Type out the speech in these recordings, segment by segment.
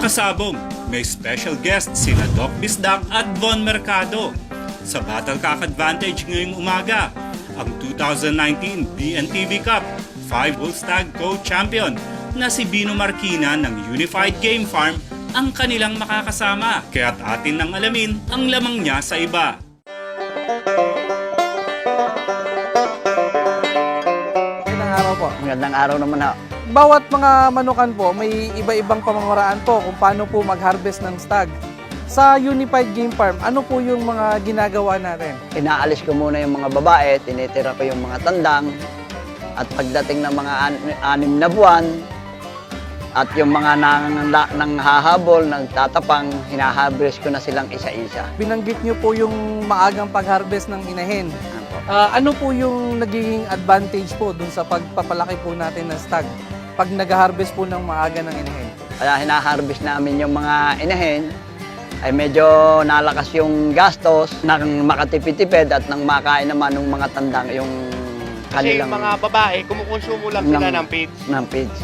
Pasabog, may special guest sina Doc Bisdak at Von Mercado. Sa Battlecock Advantage ngayong umaga, ang 2019 BNTV Cup 5 Bull Stag Co-Champion na si Bino Marquina ng Unified Game Farm ang kanilang makakasama. Kaya't atin nang alamin ang lamang niya sa iba. Magandang araw po. Magandang araw naman ha. Bawat mga manukan po, may iba-ibang pamamaraan po kung paano po mag-harvest ng stag. Sa Unified Game Farm, ano po yung mga ginagawa natin? Inaalis ko muna yung mga babae, tinitira ko yung mga tandang. At pagdating ng mga 6 na buwan, at yung mga nanghahabol, nagtatapang, hinaharvest ko na silang isa-isa. Binanggit nyo po yung maagang pag-harvest ng inahin. Ano po yung nagiging advantage po dun sa pagpapalaki po natin ng stag pag nag-harvest po ng maaga ng inahin? Kaya hinaharvest namin yung mga inahin, ay medyo nalakas yung gastos ng makatipid-tipid at nang makain naman ng mga tandang yung Kasi kanilang yung mga babae, kumukonsumo lang sila ng feeds. ng feeds.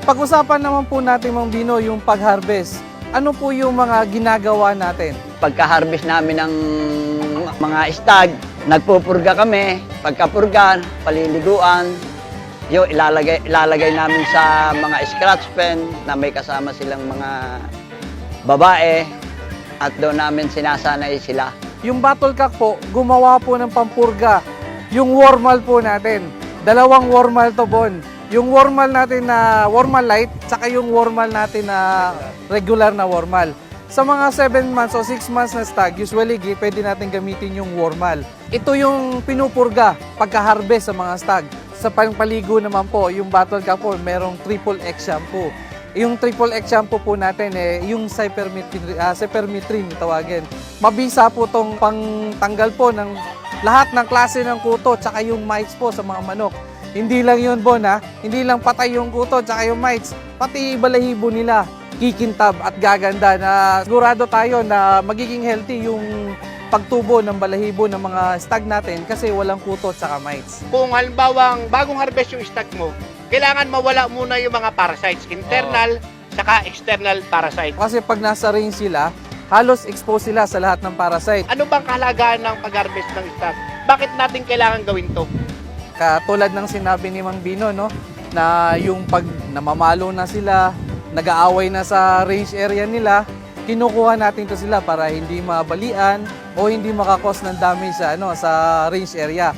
Pag-usapan naman po natin, Mang Bino, yung pag-harvest. Ano po yung mga ginagawa natin? Pagka-harvest namin ng mga stag, nagpupurga kami. Pagkapurga, paliliguan, yung ilalagay namin sa mga scratch pen na may kasama silang mga babae at doon namin sinasanay sila. Yung Battlecock po, gumawa po ng pampurga. Yung wormal po natin. 2 wormal to, Bon. Yung wormal natin na wormal light, saka yung wormal natin na regular na wormal. Sa mga 7 months o 6 months na stag, usually pwede natin gamitin yung wormal. Ito yung pinupurga pagka-harvest sa mga stag. Sa paligo naman po, yung Battlecock po, merong Triple X shampoo. Yung Triple X shampoo po natin, yung cypermethrin tawagin. Mabisa po tong pangtanggal po ng lahat ng klase ng kuto, tsaka yung mites po sa mga manok. Hindi lang yun, Bon, ha? Hindi lang patay yung kuto tsaka yung mites, pati balahibo nila kikintab at gaganda na sigurado tayo na magiging healthy yung pagtubo ng balahibo ng mga stag natin kasi walang kuto tsaka mites. Kung halimbawang bagong harvest yung stag mo, kailangan mawala muna yung mga parasites, internal saka external parasite. Kasi pag nasa range sila, halos exposed sila sa lahat ng parasite. Ano bang kahalagaan ng pag-harvest ng stag? Bakit natin kailangan gawin to? Katulad ng sinabi ni Mang Bino, no, na yung pag namamalo na sila, nag-aaway na sa range area nila, kinukuha natin to sila para hindi mabalian o hindi makakos ng damage sa range area.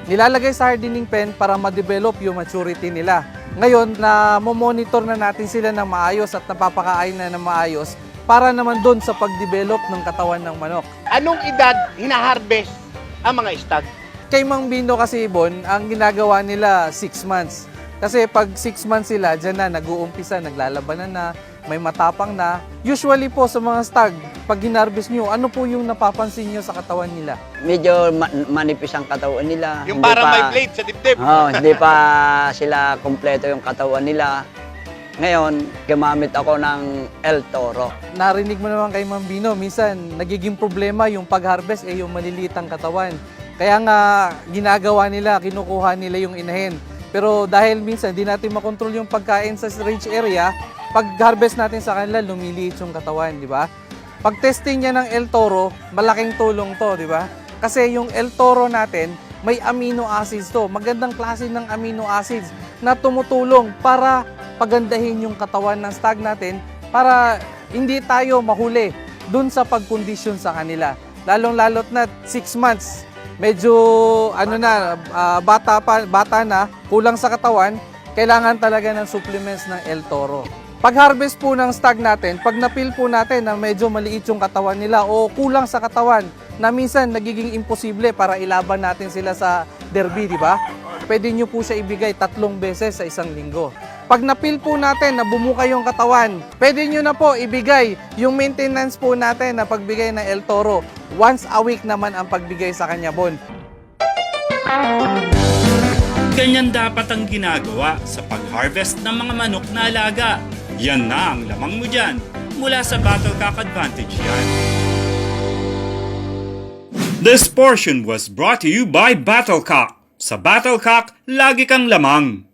Nilalagay sa hardening pen para ma-develop yung maturity nila. Ngayon, na monitor na natin sila ng maayos at napapakain na ng maayos para naman doon sa pag-develop ng katawan ng manok. Anong edad hinaharvest ang mga stag? Kay Mang Bino kasi, Bon, ang ginagawa nila 6 months. Kasi pag 6 months sila, dyan na nag-uumpisa, naglalabanan na, may matapang na. Usually po sa mga stag, pag hinarvest nyo, ano po yung napapansin nyo sa katawan nila? Medyo manipis ang katawan nila. Yung Hindi parang pa- may blade sa dibdib. Hindi pa sila kompleto yung katawan nila. Ngayon, gumamit ako ng El Toro. Narinig mo naman kay Mang Bino, minsan nagiging problema yung pag-harvest yung maliliit ang katawan. Kaya nga ginagawa nila, kinukuha nila yung inahin. Pero dahil minsan di natin makontrol yung pagkain sa range area, pag-harvest natin sa kanila, lumiliit yung katawan, di ba? Pag-testing niya ng El Toro, malaking tulong to, di ba? Kasi yung El Toro natin, may amino acids to. Magandang klase ng amino acids na tumutulong para pagandahin yung katawan ng stag natin para hindi tayo mahuli dun sa pagkondisyon sa kanila. Lalong-lalot na 6 months, medyo bata na, kulang sa katawan, kailangan talaga ng supplements ng El Toro. Pag-harvest po ng stag natin, pag napil po natin na medyo maliit yung katawan nila o kulang sa katawan, na minsan nagiging imposible para ilaban natin sila sa derby, di ba? Pwede nyo po siya ibigay 3 beses sa isang linggo. Pag napil po natin na bumuka yung katawan, pwede nyo na po ibigay yung maintenance po natin na pagbigay ng El Toro. Once a week naman ang pagbigay sa kanya, Bon. Ganyan dapat ang ginagawa sa pag-harvest ng mga manok na alaga. Yan na ang lamang mo dyan. Mula sa Battlecock Advantage yan. This portion was brought to you by Battlecock. Sa Battlecock, lagi kang lamang.